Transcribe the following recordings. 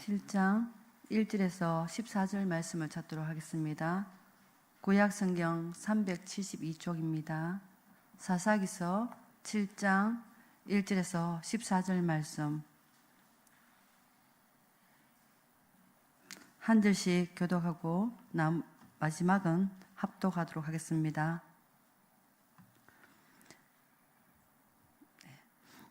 7장 1절에서 14절 말씀을 찾도록 하겠습니다. 구약성경 372쪽입니다. 사사기서 7장 1절에서 14절 말씀 한 절씩 교독하고 마지막은 합독하도록 하겠습니다.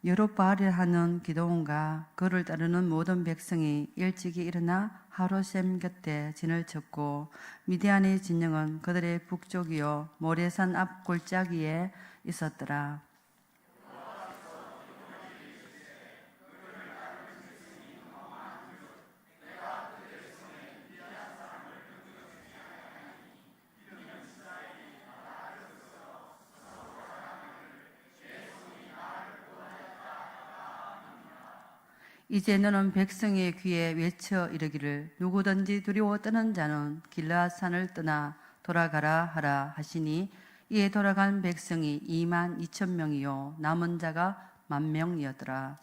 여롯바알이라 하는 기드온과 그를 따르는 모든 백성이 일찍이 일어나 하루셈 곁에 진을 쳤고 미디안의 진영은 그들의 북쪽이요 모레산 앞 골짜기에 있었더라. 이제 너는 백성의 귀에 외쳐 이르기를 누구든지 두려워 떠는 자는 길라앗산을 떠나 돌아가라 하라 하시니 이에 돌아간 백성이 22,000명이요 남은 자가 10,000명이었더라.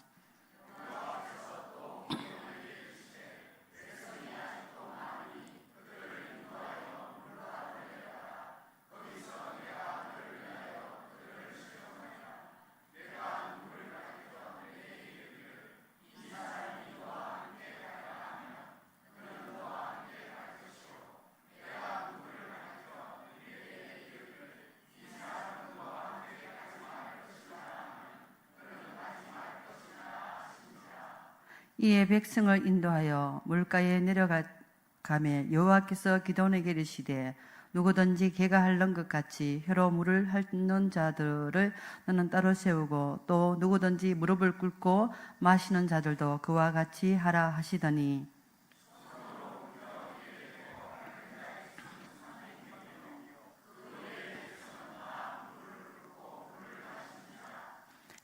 이에 백성을 인도하여 물가에 내려가매 여호와께서 기드온에게 이르시되 누구든지 개가 핥는 것 같이 혀로 물을 핥는 자들을 너는 따로 세우고 또 누구든지 무릎을 꿇고 마시는 자들도 그와 같이 하라 하시더니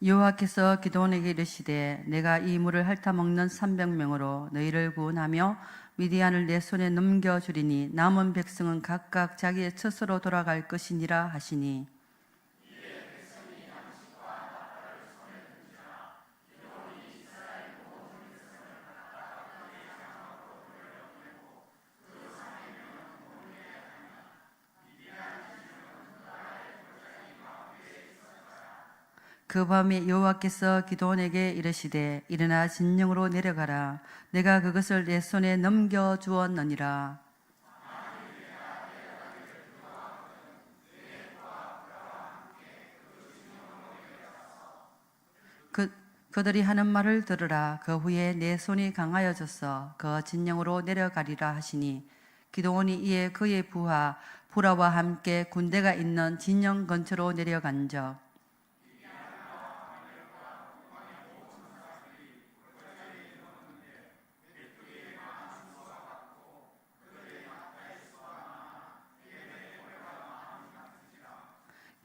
여호와께서 기드온에게 이르시되 내가 이 물을 핥아 먹는 300명으로 너희를 구원하며 미디안을 내 손에 넘겨주리니 남은 백성은 각각 자기의 처소로 돌아갈 것이니라 하시니 그 밤에 여호와께서 기드온에게 이르시되 일어나 진영으로 내려가라. 내가 그것을 내 손에 넘겨주었느니라. 그들이 하는 말을 들으라. 그 후에 내 손이 강하여져서 그 진영으로 내려가리라 하시니 기드온이 이에 그의 부하 부라와 함께 군대가 있는 진영 근처로 내려간적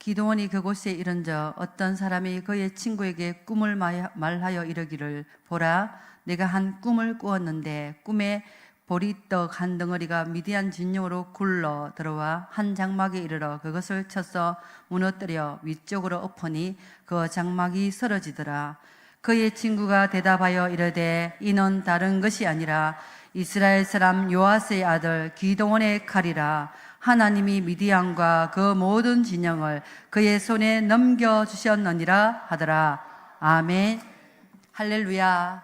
기드온이 그곳에 이른적 어떤 사람이 그의 친구에게 꿈을 말하여 이르기를 보라 내가 한 꿈을 꾸었는데 꿈에 보리떡 한 덩어리가 미디안 진영으로 굴러 들어와 한 장막에 이르러 그것을 쳐서 무너뜨려 위쪽으로 엎으니 그 장막이 쓰러지더라. 그의 친구가 대답하여 이르되 이는 다른 것이 아니라 이스라엘 사람 요아스의 아들 기드온의 칼이라. 하나님이 미디안과 그 모든 진영을 그의 손에 넘겨주셨느니라 하더라. 아멘. 할렐루야.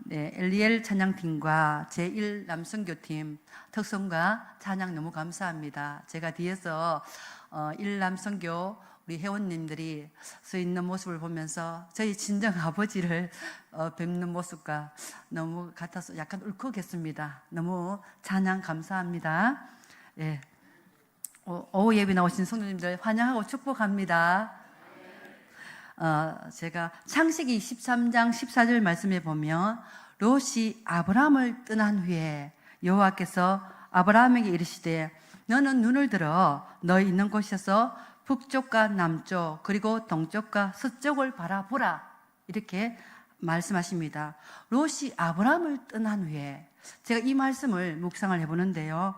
네, 엘리엘 찬양팀과 제1 남선교팀 특성과 찬양 너무 감사합니다. 제가 뒤에서 1 남선교 우리 회원님들이 서 있는 모습을 보면서 저희 친정 아버지를 뵙는 모습과 너무 같아서 약간 울컥했습니다. 너무 찬양 감사합니다. 예. 오후 예배 나오신 성도님들 환영하고 축복합니다. 제가 창세기 13장 14절 말씀에 보면 롯이 아브라함을 떠난 후에 여호와께서 아브라함에게 이르시되 너는 눈을 들어 너희 있는 곳에서 북쪽과 남쪽 그리고 동쪽과 서쪽을 바라보라 이렇게 말씀하십니다. 롯이 아브라함을 떠난 후에 제가 이 말씀을 묵상을 해보는데요.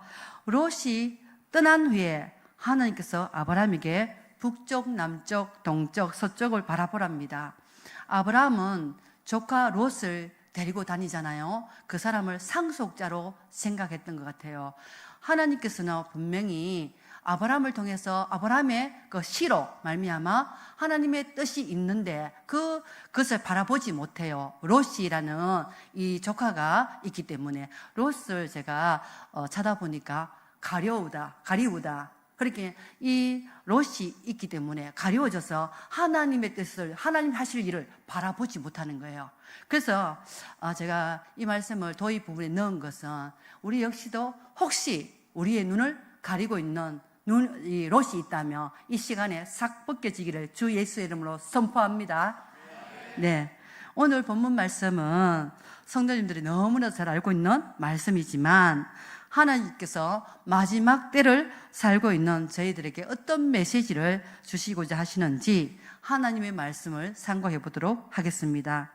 롯이 떠난 후에 하나님께서 아브라함에게 북쪽, 남쪽, 동쪽, 서쪽을 바라보랍니다. 아브라함은 조카 롯을 데리고 다니잖아요. 그 사람을 상속자로 생각했던 것 같아요. 하나님께서는 분명히 아브라함을 통해서 아브라함의 그 시로 말미암아 하나님의 뜻이 있는데 그것을 바라보지 못해요. 롯이라는 이 조카가 있기 때문에 롯을 제가 찾아보니까 가리우다. 그렇게 이 롯이 있기 때문에 가리워져서 하나님의 뜻을, 하나님 하실 일을 바라보지 못하는 거예요. 그래서 제가 이 말씀을 도입 부분에 넣은 것은 우리 역시도 혹시 우리의 눈을 가리고 있는 이 롯이 있다면 이 시간에 싹 벗겨지기를 주 예수의 이름으로 선포합니다. 네, 오늘 본문 말씀은 성도님들이 너무나 잘 알고 있는 말씀이지만 하나님께서 마지막 때를 살고 있는 저희들에게 어떤 메시지를 주시고자 하시는지 하나님의 말씀을 상고해 보도록 하겠습니다.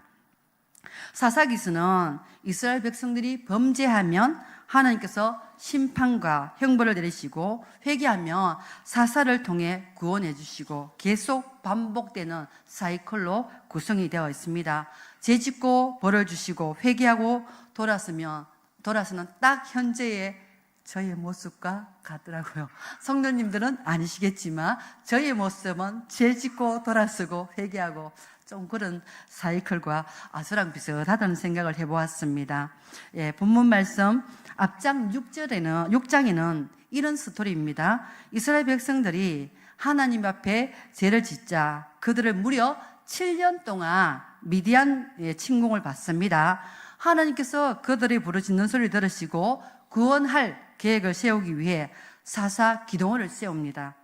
사사기서는 이스라엘 백성들이 범죄하면 하나님께서 심판과 형벌을 내리시고 회개하면 사사를 통해 구원해 주시고 계속 반복되는 사이클로 구성이 되어 있습니다. 죄짓고 벌을 주시고 회개하고 돌아서는 딱 현재의 저의 모습과 같더라고요. 성도님들은 아니시겠지만 저의 모습은 죄짓고 돌아서고 회개하고 좀 그런 사이클과 아수랑 비슷하다는 생각을 해보았습니다. 예, 본문 말씀 앞장 6장에는 이런 스토리입니다. 이스라엘 백성들이 하나님 앞에 죄를 짓자 그들을 무려 7년 동안 미디안의 침공을 받습니다. 하나님께서 그들이 부르짖는 소리를 들으시고 구원할 계획을 세우기 위해 사사 기드온을 세웁니다.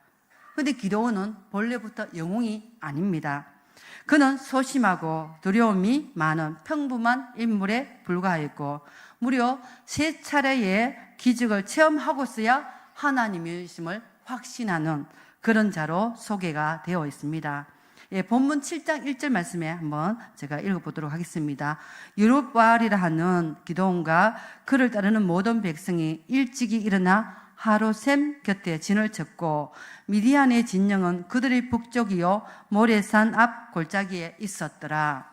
그런데 기드온은 본래부터 영웅이 아닙니다. 그는 소심하고 두려움이 많은 평범한 인물에 불과했고 무려 3차례의 기적을 체험하고서야 하나님이심을 확신하는 그런 자로 소개가 되어 있습니다. 예, 본문 7장 1절 말씀에 한번 제가 읽어보도록 하겠습니다. 여룹바알이라 하는 기드온과 그를 따르는 모든 백성이 일찍이 일어나 하로셈 곁에 진을 쳤고 미디안의 진영은 그들의 북쪽이요 모래산 앞 골짜기에 있었더라.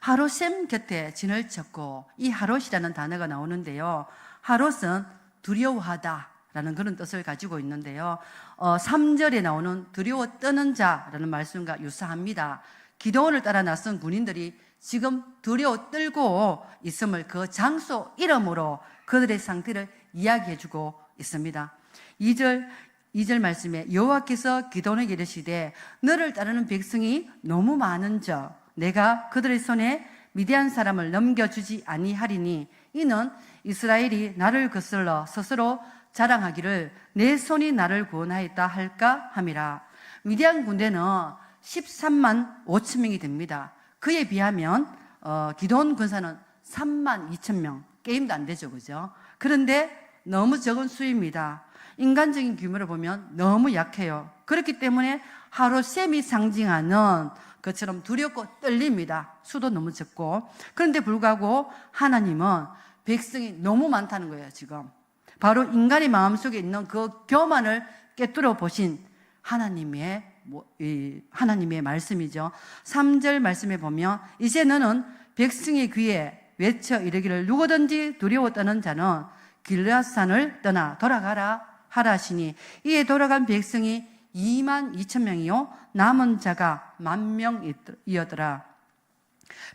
하롯셈 곁에 진을 쳤고 이 하롯이라는 단어가 나오는데요. 하롯은 두려워하다라는 그런 뜻을 가지고 있는데요. 3절에 나오는 두려워 떠는 자라는 말씀과 유사합니다. 기드온을 따라 나선 군인들이 지금 두려워 떨고 있음을 그 장소 이름으로 그들의 상태를 이야기해주고 있습니다. 2절 말씀에 여호와께서 기드온에게 이르시되 너를 따르는 백성이 너무 많은즉 내가 그들의 손에 미디안 사람을 넘겨주지 아니하리니 이는 이스라엘이 나를 거슬러 스스로 자랑하기를 내 손이 나를 구원하였다 할까 함이라. 미디안 군대는 13만 5천 명이 됩니다. 그에 비하면 기드온 군사는 3만 2천 명, 게임도 안 되죠, 그죠? 그런데 너무 적은 수입니다. 인간적인 규모를 보면 너무 약해요. 그렇기 때문에 하롯셈이 상징하는 것처럼 두렵고 떨립니다. 수도 너무 적고. 그런데 불구하고 하나님은 백성이 너무 많다는 거예요, 지금. 바로 인간의 마음속에 있는 그 교만을 깨뚫어 보신 하나님의 말씀이죠. 3절 말씀에 보면 이제 너는 백성의 귀에 외쳐 이르기를 누구든지 두려워 떠는 자는 길르앗산을 떠나 돌아가라 하라 하시니 이에 돌아간 백성이 2만 2천 명이요 남은 자가 10,000명이었더라.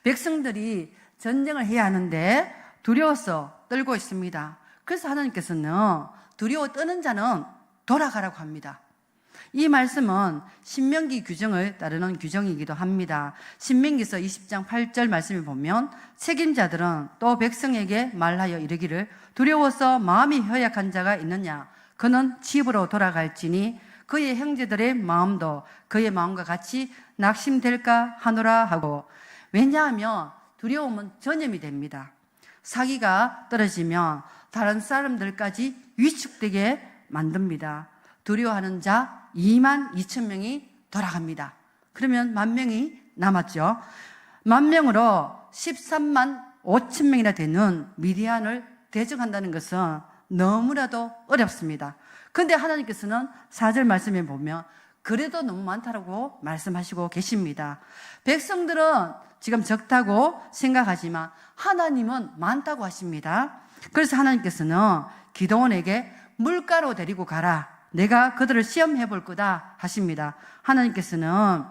백성들이 전쟁을 해야 하는데 두려워서 떨고 있습니다. 그래서 하나님께서는 두려워 떠는 자는 돌아가라고 합니다. 이 말씀은 신명기 규정을 따르는 규정이기도 합니다. 신명기서 20장 8절 말씀을 보면 책임자들은 또 백성에게 말하여 이르기를 두려워서 마음이 허약한 자가 있느냐 그는 집으로 돌아갈지니 그의 형제들의 마음도 그의 마음과 같이 낙심될까 하노라 하고. 왜냐하면 두려움은 전염이 됩니다. 사기가 떨어지면 다른 사람들까지 위축되게 만듭니다. 두려워하는 자 2만 2천 명이 돌아갑니다. 그러면 10,000명이 남았죠. 10,000명으로 13만 5천 명이나 되는 미디안을 대적한다는 것은 너무나도 어렵습니다. 그런데 하나님께서는 4절 말씀에 보면 그래도 너무 많다고 말씀하시고 계십니다. 백성들은 지금 적다고 생각하지만 하나님은 많다고 하십니다. 그래서 하나님께서는 기드온에게 물가로 데리고 가라. 내가 그들을 시험해 볼 거다 하십니다. 하나님께서는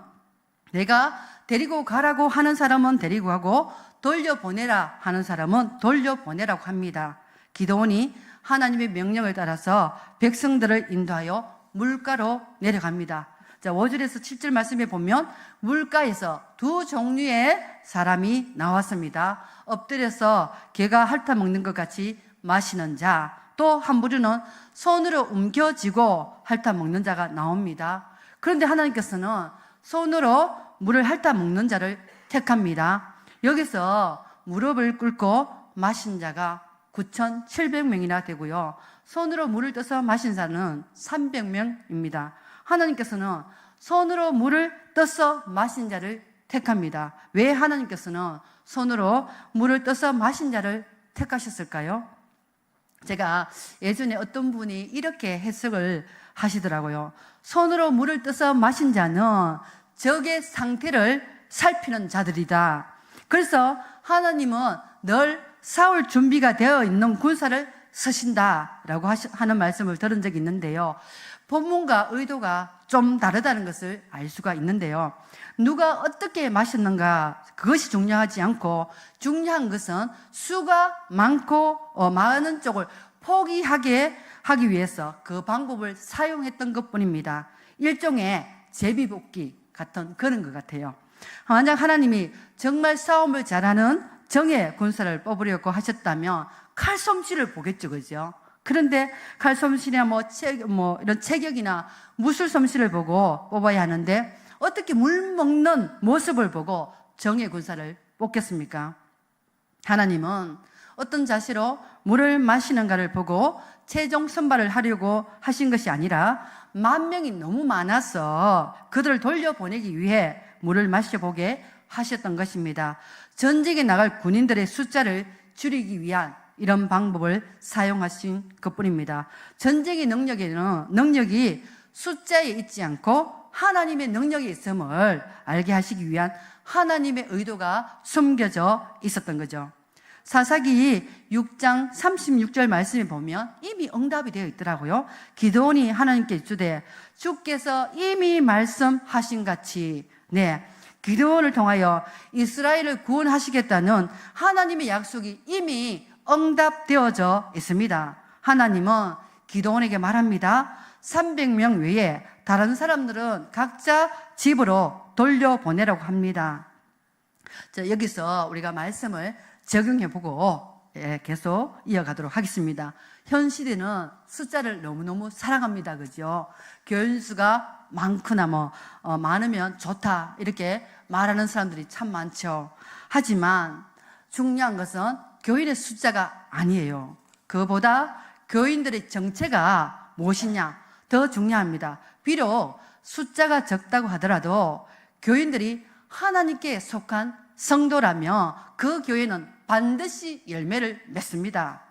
내가 데리고 가라고 하는 사람은 데리고 가고 돌려보내라 하는 사람은 돌려보내라고 합니다. 기드온이 하나님의 명령을 따라서 백성들을 인도하여 물가로 내려갑니다. 자, 5절에서 7절 말씀에 보면 물가에서 두 종류의 사람이 나왔습니다. 엎드려서 개가 핥아 먹는 것 같이 마시는 자, 또 한 부류는 손으로 움켜쥐고 핥아 먹는 자가 나옵니다. 그런데 하나님께서는 손으로 물을 핥아 먹는 자를 택합니다. 여기서 무릎을 꿇고 마신 자가 9,700명이나 되고요. 손으로 물을 떠서 마신 자는 300명입니다. 하나님께서는 손으로 물을 떠서 마신 자를 택합니다. 왜 하나님께서는 손으로 물을 떠서 마신 자를 택하셨을까요? 제가 예전에 어떤 분이 이렇게 해석을 하시더라고요. 손으로 물을 떠서 마신 자는 적의 상태를 살피는 자들이다. 그래서 하나님은 늘 싸울 준비가 되어 있는 군사를 쓰신다라고 하는 말씀을 들은 적이 있는데요. 본문과 의도가 좀 다르다는 것을 알 수가 있는데요. 누가 어떻게 마셨는가 그것이 중요하지 않고 중요한 것은 수가 많고 많은 쪽을 포기하게 하기 위해서 그 방법을 사용했던 것뿐입니다. 일종의 제비뽑기 같은 그런 것 같아요. 만약 하나님이 정말 싸움을 잘하는 정예 군사를 뽑으려고 하셨다면 칼솜씨를 보겠죠, 그죠? 그런데 칼솜씨나 이런 체격이나 무술솜씨를 보고 뽑아야 하는데 어떻게 물 먹는 모습을 보고 정예 군사를 뽑겠습니까? 하나님은 어떤 자세로 물을 마시는가를 보고 최종 선발을 하려고 하신 것이 아니라 10,000명이 너무 많아서 그들을 돌려보내기 위해 물을 마셔보게 하셨던 것입니다. 전쟁에 나갈 군인들의 숫자를 줄이기 위한 이런 방법을 사용하신 것뿐입니다. 전쟁의 능력이 숫자에 있지 않고 하나님의 능력이 있음을 알게 하시기 위한 하나님의 의도가 숨겨져 있었던 거죠. 사사기 6장 36절 말씀에 보면 이미 응답이 되어 있더라고요. 기드온이 하나님께 이르되 주께서 이미 말씀하신 같이 기드온을 통하여 이스라엘을 구원하시겠다는 하나님의 약속이 이미 응답되어져 있습니다. 하나님은 기드온에게 말합니다. 300명 외에 다른 사람들은 각자 집으로 돌려보내라고 합니다. 자, 여기서 우리가 말씀을 적용해보고 계속 이어가도록 하겠습니다. 현 시대는 숫자를 너무너무 사랑합니다. 그죠? 교인수가 많거나 많으면 좋다 이렇게 말하는 사람들이 참 많죠. 하지만 중요한 것은 교인의 숫자가 아니에요. 그보다 교인들의 정체가 무엇이냐 더 중요합니다. 비록 숫자가 적다고 하더라도 교인들이 하나님께 속한 성도라면 그 교회는 반드시 열매를 맺습니다.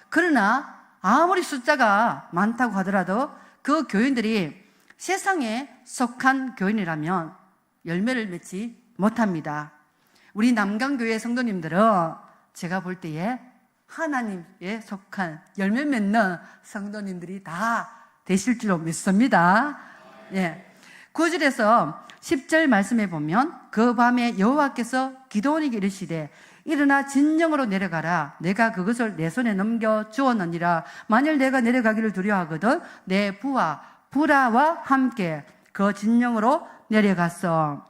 그러나 아무리 숫자가 많다고 하더라도 그 교인들이 세상에 속한 교인이라면 열매를 맺지 못합니다. 우리 남강교회 성도님들은 제가 볼 때에 하나님에 속한 열매 맺는 성도님들이 다 되실 줄로 믿습니다. 9절에서 10절 말씀해 보면 그 밤에 여호와께서 기드온에게 이르시되 일어나 진영으로 내려가라. 내가 그것을 내 손에 넘겨 주었느니라. 만일 내가 내려가기를 두려워하거든 내 부하 부라와 함께 그 진영으로 내려갔어.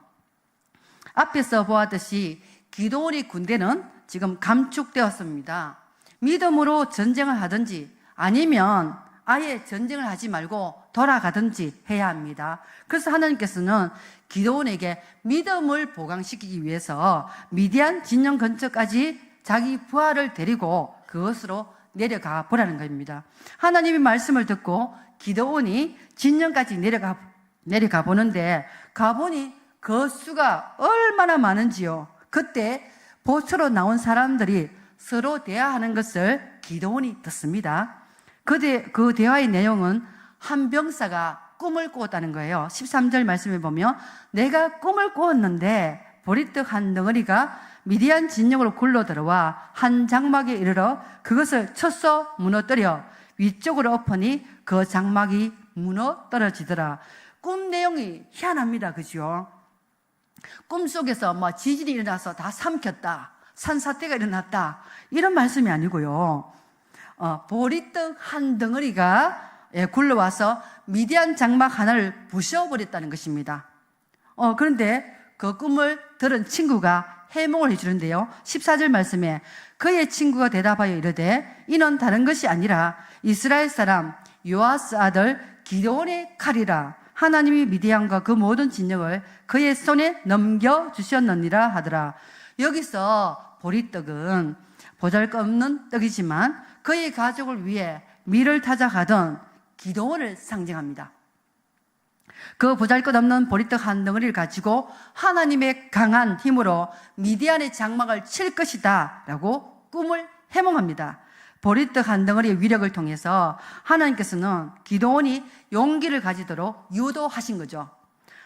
앞에서 보았듯이 기드온의 군대는 지금 감축되었습니다. 믿음으로 전쟁을 하든지 아니면 아예 전쟁을 하지 말고 돌아가든지 해야 합니다. 그래서 하나님께서는 기드온에게 믿음을 보강시키기 위해서 미디안 진영 근처까지 자기 부하를 데리고 그것으로 내려가 보라는 겁니다. 하나님의 말씀을 듣고 기드온이 진영까지 내려가 보는데 가보니 그 수가 얼마나 많은지요. 그때 보초로 나온 사람들이 서로 대화하는 것을 기드온이 듣습니다. 그 대화의 내용은 한 병사가 꿈을 꾸었다는 거예요. 13절 말씀에 보면 내가 꿈을 꾸었는데 보리떡 한 덩어리가 미디안 진영으로 굴러 들어와 한 장막에 이르러 그것을 쳐서 무너뜨려 위쪽으로 엎으니 그 장막이 무너 떨어지더라. 꿈 내용이 희한합니다. 그죠? 꿈속에서 뭐 지진이 일어나서 다 삼켰다, 산사태가 일어났다, 이런 말씀이 아니고요. 보리떡 한 덩어리가 굴러와서 미디안 장막 하나를 부셔버렸다는 것입니다. 그런데 그 꿈을 들은 친구가 해몽을 해주는데요. 14절 말씀에 그의 친구가 대답하여 이르되 이는 다른 것이 아니라 이스라엘 사람 요아스 아들 기드온의 칼이라. 하나님이 미디안과 그 모든 진영을 그의 손에 넘겨주셨느니라 하더라. 여기서 보리떡은 보잘것없는 떡이지만 그의 가족을 위해 밀을 타작하던 기드온을 상징합니다. 그 보잘것없는 보리떡 한 덩어리를 가지고 하나님의 강한 힘으로 미디안의 장막을 칠 것이다 라고 꿈을 해몽합니다. 보리떡 한 덩어리의 위력을 통해서 하나님께서는 기드온이 용기를 가지도록 유도하신 거죠.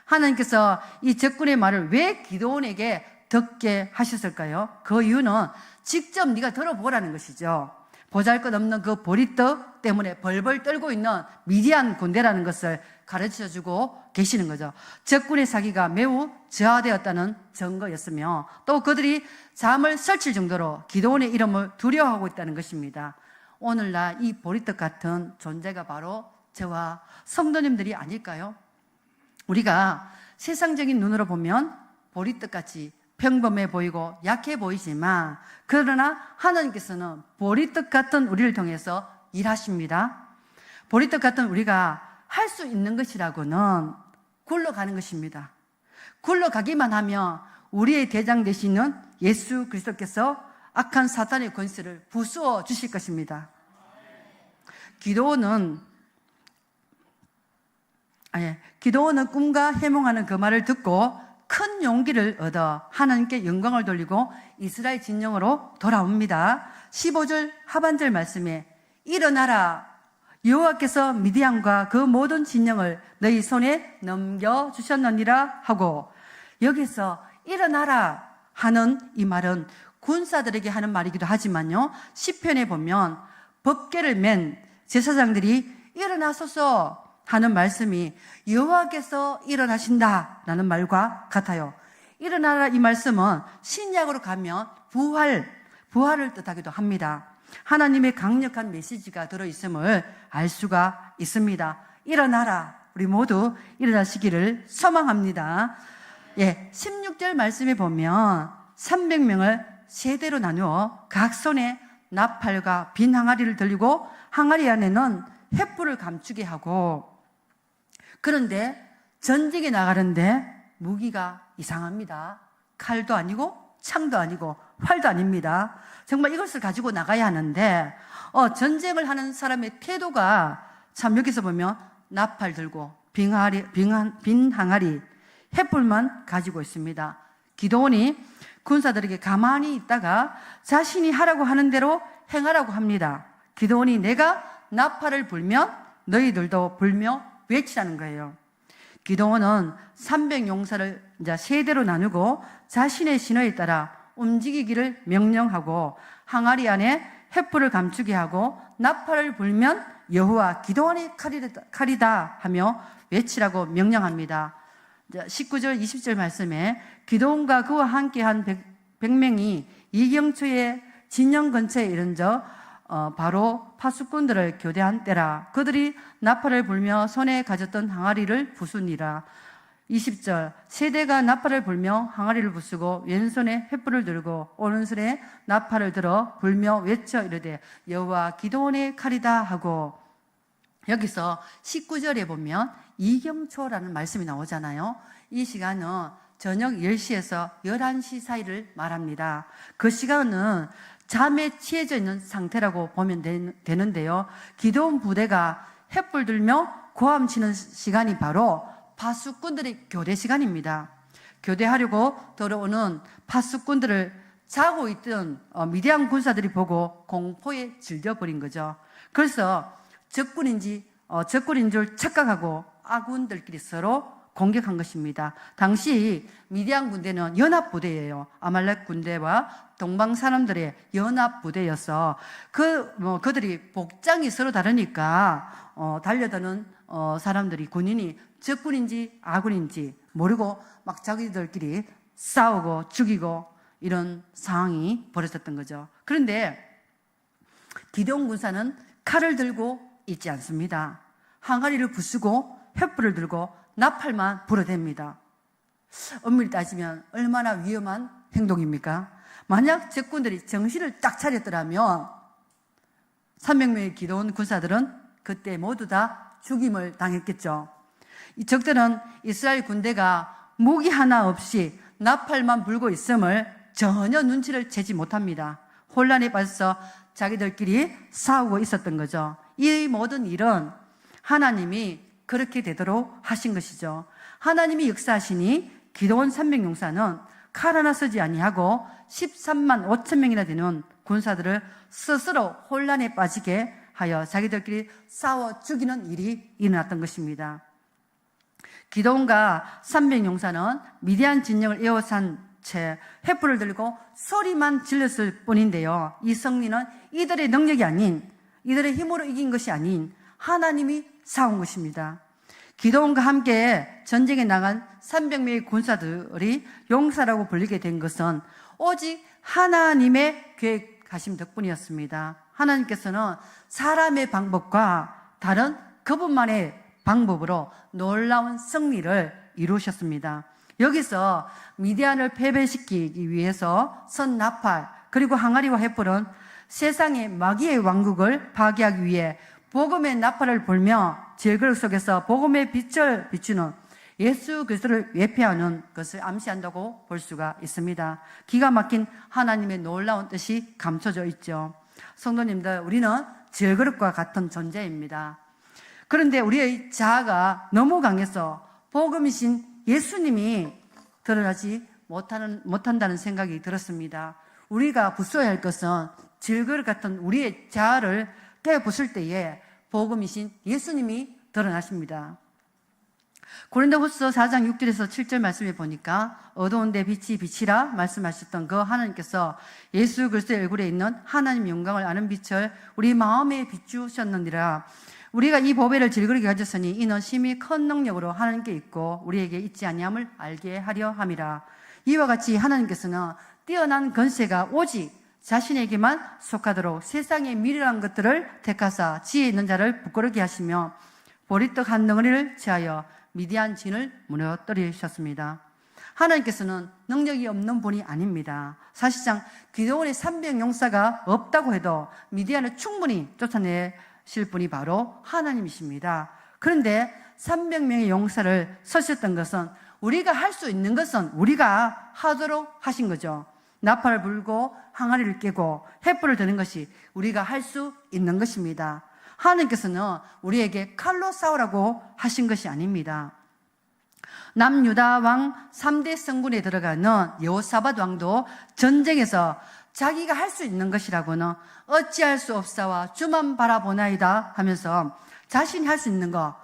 하나님께서 이 적군의 말을 왜 기드온에게 듣게 하셨을까요? 그 이유는 직접 네가 들어보라는 것이죠. 보잘것없는 그 보리떡 때문에 벌벌 떨고 있는 미디안 군대라는 것을 가르쳐주고 계시는 거죠. 적군의 사기가 매우 저하되었다는 증거였으며 또 그들이 잠을 설칠 정도로 기드온의 이름을 두려워하고 있다는 것입니다. 오늘날 이 보리떡 같은 존재가 바로 저와 성도님들이 아닐까요? 우리가 세상적인 눈으로 보면 보리떡같이 평범해 보이고 약해 보이지만 그러나 하나님께서는 보리떡 같은 우리를 통해서 일하십니다. 보리떡 같은 우리가 할 수 있는 것이라고는 굴러가는 것입니다. 굴러가기만 하면 우리의 대장 되시는 예수 그리스도께서 악한 사탄의 권세를 부수어 주실 것입니다. 기드온은 꿈과 해몽하는 그 말을 듣고 큰 용기를 얻어 하나님께 영광을 돌리고 이스라엘 진영으로 돌아옵니다. 15절 하반절 말씀에 일어나라, 여호와께서 미디안과 그 모든 진영을 너희 손에 넘겨주셨느니라 하고, 여기서 일어나라 하는 이 말은 군사들에게 하는 말이기도 하지만요, 시편에 보면 법궤를 맨 제사장들이 일어나소서 하는 말씀이 여호와께서 일어나신다라는 말과 같아요. 일어나라 이 말씀은 신약으로 가면 부활을 뜻하기도 합니다. 하나님의 강력한 메시지가 들어있음을 알 수가 있습니다. 일어나라, 우리 모두 일어나시기를 소망합니다. 16절 말씀에 보면 300명을 세대로 나누어 각 손에 나팔과 빈 항아리를 들리고 항아리 안에는 횃불을 감추게 하고, 그런데 전쟁에 나가는데 무기가 이상합니다. 칼도 아니고 창도 아니고 활도 아닙니다. 정말 이것을 가지고 나가야 하는데 전쟁을 하는 사람의 태도가 참 여기서 보면 나팔 들고 빈 항아리, 횃불만 가지고 있습니다. 기드온이 군사들에게 가만히 있다가 자신이 하라고 하는 대로 행하라고 합니다. 기드온이 내가 나팔을 불면 너희들도 불며 외치라는 거예요. 기드온은 300용사를 이제 세대로 나누고 자신의 신호에 따라 움직이기를 명령하고 항아리 안에 횃불을 감추게 하고 나팔을 불면 여호와 기드온의 칼이다 하며 외치라고 명령합니다. 19절 20절 말씀에 기드온과 그와 함께한 100명이 이경초의 진영 근처에 이른 적 바로 파수꾼들을 교대한 때라. 그들이 나팔을 불며 손에 가졌던 항아리를 부수니라. 20절 세대가 나팔을 불며 항아리를 부수고 왼손에 횃불을 들고 오른손에 나팔을 들어 불며 외쳐 이르되 여호와 기드온의 칼이다 하고, 여기서 19절에 보면 이경초라는 말씀이 나오잖아요. 이 시간은 저녁 10시에서 11시 사이를 말합니다. 그 시간은 잠에 취해져 있는 상태라고 보면 되는데요. 기드온 부대가 횃불 들며 고함치는 시간이 바로 파수꾼들의 교대 시간입니다. 교대하려고 들어오는 파수꾼들을 자고 있던 미디안 군사들이 보고 공포에 질려버린 거죠. 그래서 적군인 줄 착각하고 아군들끼리 서로 공격한 것입니다. 당시 미디안 군대는 연합부대예요. 아말렉 군대와 동방 사람들의 연합부대여서 그들이 복장이 서로 다르니까 달려드는 사람들이 군인이 적군인지 아군인지 모르고 막 자기들끼리 싸우고 죽이고 이런 상황이 벌어졌던 거죠. 그런데 기드온 군사는 칼을 들고 있지 않습니다. 항아리를 부수고 횃불을 들고 나팔만 불어댑니다. 엄밀히 따지면 얼마나 위험한 행동입니까? 만약 적군들이 정신을 딱 차렸더라면 300명의 기드온 군사들은 그때 모두 다 죽임을 당했겠죠. 이 적들은 이스라엘 군대가 무기 하나 없이 나팔만 불고 있음을 전혀 눈치를 채지 못합니다. 혼란에 빠져서 자기들끼리 싸우고 있었던 거죠. 이 모든 일은 하나님이 그렇게 되도록 하신 것이죠. 하나님이 역사하시니 기드온 300용사는 칼 하나 쓰지 아니하고 13만 5천 명이나 되는 군사들을 스스로 혼란에 빠지게 하여 자기들끼리 싸워 죽이는 일이 일어났던 것입니다. 기드온과 300용사는 미디안 진영을 에워싼 채 횃불을 들고 소리만 질렀을 뿐인데요. 이 승리는 이들의 능력이 아닌, 이들의 힘으로 이긴 것이 아닌 하나님이 싸운 것입니다. 기드온과 함께 전쟁에 나간 300명의 군사들이 용사라고 불리게 된 것은 오직 하나님의 계획하심 덕분이었습니다. 하나님께서는 사람의 방법과 다른 그분만의 방법으로 놀라운 승리를 이루셨습니다. 여기서 미디안을 패배시키기 위해서 선 나팔 그리고 항아리와 횃불은 세상의 마귀의 왕국을 파괴하기 위해 복음의 나팔을 불며 질그릇 속에서 복음의 빛을 비추는 예수 그리스도를 예표하는 것을 암시한다고 볼 수가 있습니다. 기가 막힌 하나님의 놀라운 뜻이 감춰져 있죠. 성도님들, 우리는 질그릇과 같은 존재입니다. 그런데 우리의 자아가 너무 강해서 복음이신 예수님이 드러나지 못한다는 생각이 들었습니다. 우리가 붙어야 할 것은 질그릇 같은 우리의 자아를 깨부술 때에 복음이신 예수님이 드러나십니다. 고린도후서 4장 6절에서 7절 말씀에 보니까 어두운 데 빛이 비치라 말씀하셨던 그 하나님께서 예수 그리스도의 얼굴에 있는 하나님 영광을 아는 빛을 우리 마음에 비추셨느니라. 우리가 이 보배를 질그릇게 가졌으니 이는 심히 큰 능력으로 하나님께 있고 우리에게 있지 아니함을 알게 하려 함이라. 이와 같이 하나님께서는 뛰어난 권세가 오직 자신에게만 속하도록 세상의 미련한 것들을 택하사 지혜 있는 자를 부끄럽게 하시며 보리떡 한 덩어리를 취하여 미디안 진을 무너뜨리셨습니다. 하나님께서는 능력이 없는 분이 아닙니다. 사실상 기드온의 300용사가 없다고 해도 미디안을 충분히 쫓아내실 분이 바로 하나님이십니다. 그런데 300명의 용사를 서셨던 것은 우리가 할 수 있는 것은 우리가 하도록 하신 거죠. 나팔을 불고 항아리를 깨고 횃불을 드는 것이 우리가 할 수 있는 것입니다. 하나님께서는 우리에게 칼로 싸우라고 하신 것이 아닙니다. 남유다 왕 3대 성군에 들어가는 여호사밧 왕도 전쟁에서 자기가 할 수 있는 것이라고는 어찌할 수 없사와 주만 바라보나이다 하면서 자신이 할 수 있는 거,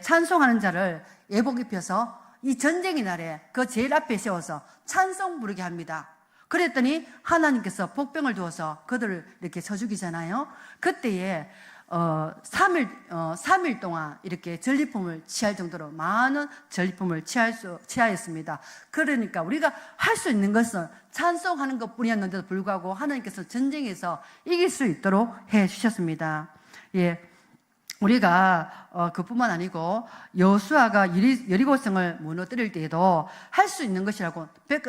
찬송하는 자를 예복 입혀서 이 전쟁의 날에 그 제일 앞에 세워서 찬송 부르게 합니다. 그랬더니 하나님께서 복병을 두어서 그들을 이렇게 쳐 죽이잖아요. 그때에 3일 동안 이렇게 전리품을 취할 정도로 많은 전리품을 취하였습니다. 그러니까 우리가 할 수 있는 것은 찬송하는 것 뿐이었는데도 불구하고 하나님께서 전쟁에서 이길 수 있도록 해 주셨습니다. 우리가 그뿐만 아니고 여호수아가 여리고성을 무너뜨릴 때에도 할 수 있는 것이라고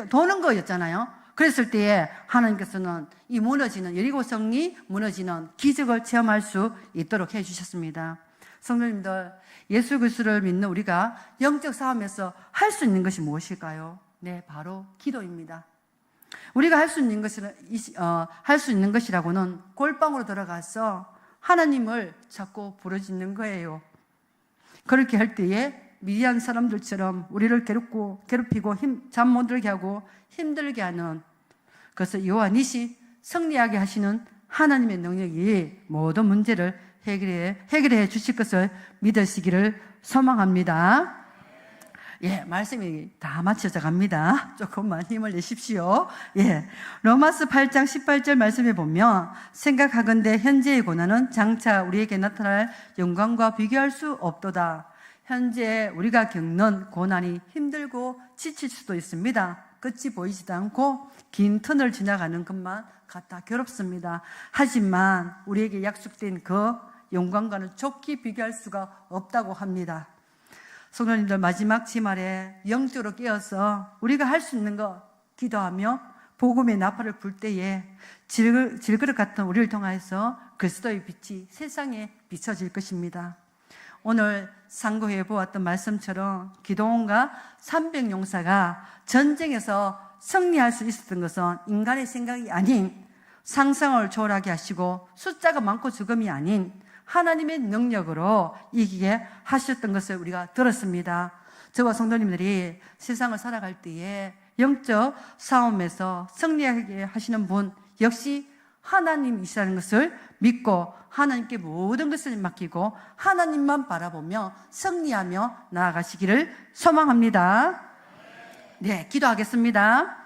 도는 거였잖아요. 그랬을 때에 하나님께서는 이 무너지는 여리고성이 무너지는 기적을 체험할 수 있도록 해주셨습니다. 성도님들, 예수 그리스도를 믿는 우리가 영적 싸움에서 할 수 있는 것이 무엇일까요? 네, 바로 기도입니다. 우리가 할 수 있는 것이라고는 골방으로 들어가서 하나님을 자꾸 부르짖는 거예요. 그렇게 할 때에 미디안 사람들처럼 우리를 괴롭히고 잠 못 들게 하고 힘들게 하는 그래서 여호와 니시 승리하게 하시는 하나님의 능력이 모든 문제를 해결해 주실 것을 믿으시기를 소망합니다. 예, 말씀이 다 맞춰져 갑니다. 조금만 힘을 내십시오. 예. 로마서 8장 18절 말씀에 보면 생각하건대 현재의 고난은 장차 우리에게 나타날 영광과 비교할 수 없도다. 현재 우리가 겪는 고난이 힘들고 지칠 수도 있습니다. 끝이 보이지도 않고 긴 터널 지나가는 것만 같아 괴롭습니다. 하지만 우리에게 약속된 그 영광과는 좋게 비교할 수가 없다고 합니다. 성도님들, 마지막 주말에 영적으로 깨어서 우리가 할 수 있는 거 기도하며 복음의 나팔을 불 때에 질그릇 같은 우리를 통하여서 그리스도의 빛이 세상에 비춰질 것입니다. 오늘 상고해 보았던 말씀처럼 기도원과 300용사가 전쟁에서 승리할 수 있었던 것은 인간의 생각이 아닌 상상을 초월하게 하시고 숫자가 많고 적음이 아닌 하나님의 능력으로 이기게 하셨던 것을 우리가 들었습니다. 저와 성도님들이 세상을 살아갈 때에 영적 싸움에서 승리하게 하시는 분 역시 하나님이시라는 것을 믿고 하나님께 모든 것을 맡기고 하나님만 바라보며 승리하며 나아가시기를 소망합니다. 네, 기도하겠습니다.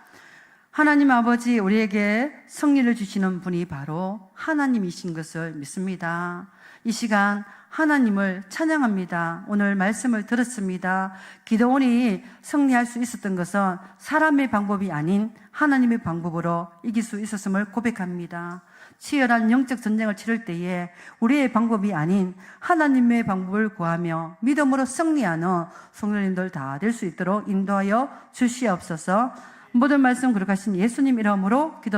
하나님 아버지, 우리에게 승리를 주시는 분이 바로 하나님이신 것을 믿습니다. 이 시간 하나님을 찬양합니다. 오늘 말씀을 들었습니다. 기도원이 승리할 수 있었던 것은 사람의 방법이 아닌 하나님의 방법으로 이길 수 있었음을 고백합니다. 치열한 영적 전쟁을 치를 때에 우리의 방법이 아닌 하나님의 방법을 구하며 믿음으로 승리하는 성도님들 다 될 수 있도록 인도하여 주시옵소서. 모든 말씀 거룩하신 예수님 이름으로 기도